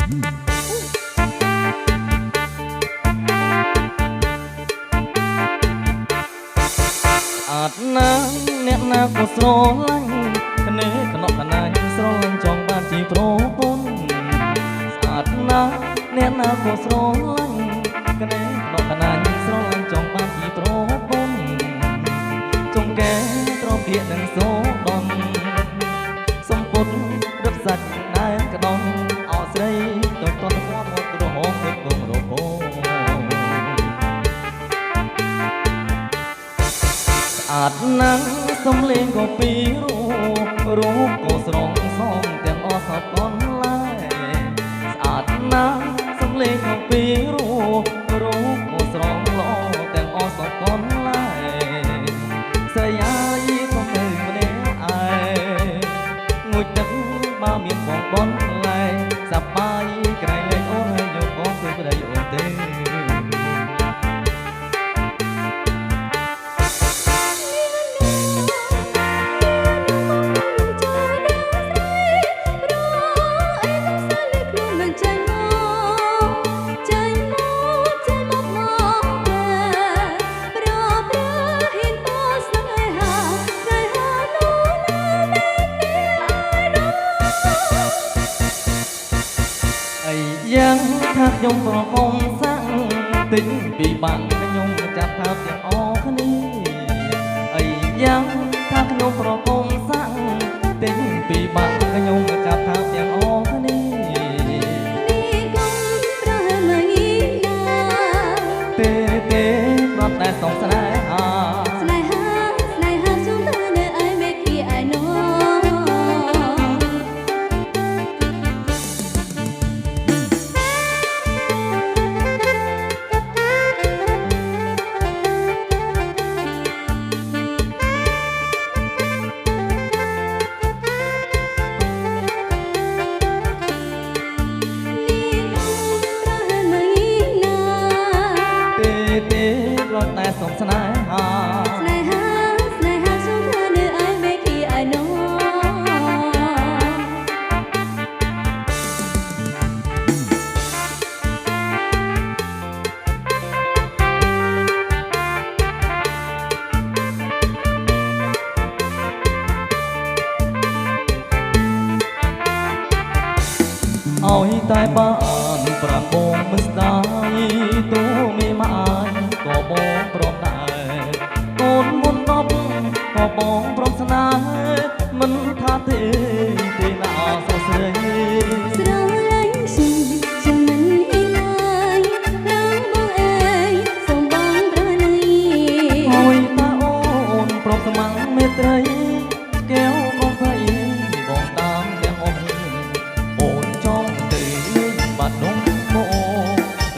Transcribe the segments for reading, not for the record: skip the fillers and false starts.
អត់ណាអ្នកណាក៏ស្រឡាញ់គ្នាខ្នោះកណាញ់ស្រឡាញ់ចង់បានជាប្រពន្ធស្អាតណាស់អ្នកណាក៏ស្រឡាញ់គ្នាខ្នោះកណាញ់ស្រឡាញ់ចង់បានជាប្រពន្ធចង់កែត្រពាកនឹងសូដនសំពុតរឹបសាច់ដែលក្ដុនអោស្រីតតតមកក្រហមទៅគងរពោស្អាតណាស់សំលេងក៏ពីរូបក៏ស្រងសំទាំងអស់សពកនឡាយស្អាតណាស់សំលេងក៏ពីរូបក៏ស្រងល្អទាំងអស់សពកនឡាយស្រីអាយក៏ទៅម្នាក់ឯងងូចទឹកបើមានបងបនឡាយសប្បាយក្រៃលែងអូនហើយយកបងទៅប្តីអូនទេយ៉ាងថាខ្ញុំប្រកុំសាំងតិចពីបាក់ខ្ញុំចាប់ថាទាំងអស់គ្នាអីយ៉ាងថាខ្ញុំប្រកុំសាំងតិចពីបាក់ខ្ញុំចាប់ថាទាំងអស់គ្នាទេគ្រាន់តែសំស្នេហាសុំទៅនៅឯមេគីឯណូតែសំស្នេហាសុំទៅនៅឯមេគីឯណូឲ្យតែបានប្រាប់បងមិនស្ដាយទូមីម៉ាយក៏បងព្រមដែរកូនមុនដប់ក៏បងព្រមស្នេហ៍មិនថាទេណាសស្រីស្រឡាញ់ខ្ញុំមិនហ៊ានឡើយរាងបងអើយសូមបងប្រណីហើយតាអូនព្រមស្ម័គ្រមេត្រីកែវកុំភ័យបងតាមទាំងអស់អូនចង់ទៅបាត់ដងមក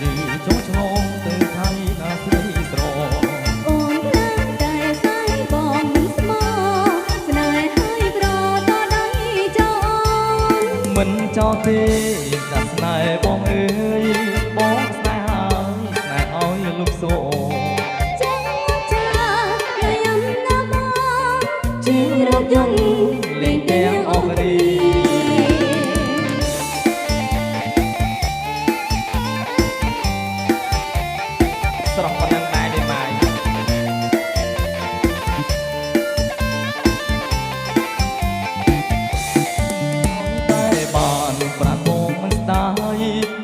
ឬចង់ឆ្លងទៅថៃណាស្រីស្រអូននឹងតែស្អីបងមិនស្មោស្នេហ៍ហើយប្រតដៃចោលមិនចោលទេតែស្នេហ៍បងអើយបងស្នេហ៍ឲ្យលុបសូចាចាខ្ញុំណាបងជារថយន្តលេងទាំងអស់រីស្រស់ប៉ុណ្ណឹងដែរទេម៉ាយតែបានប្រាក់បងមិនស្ដាយ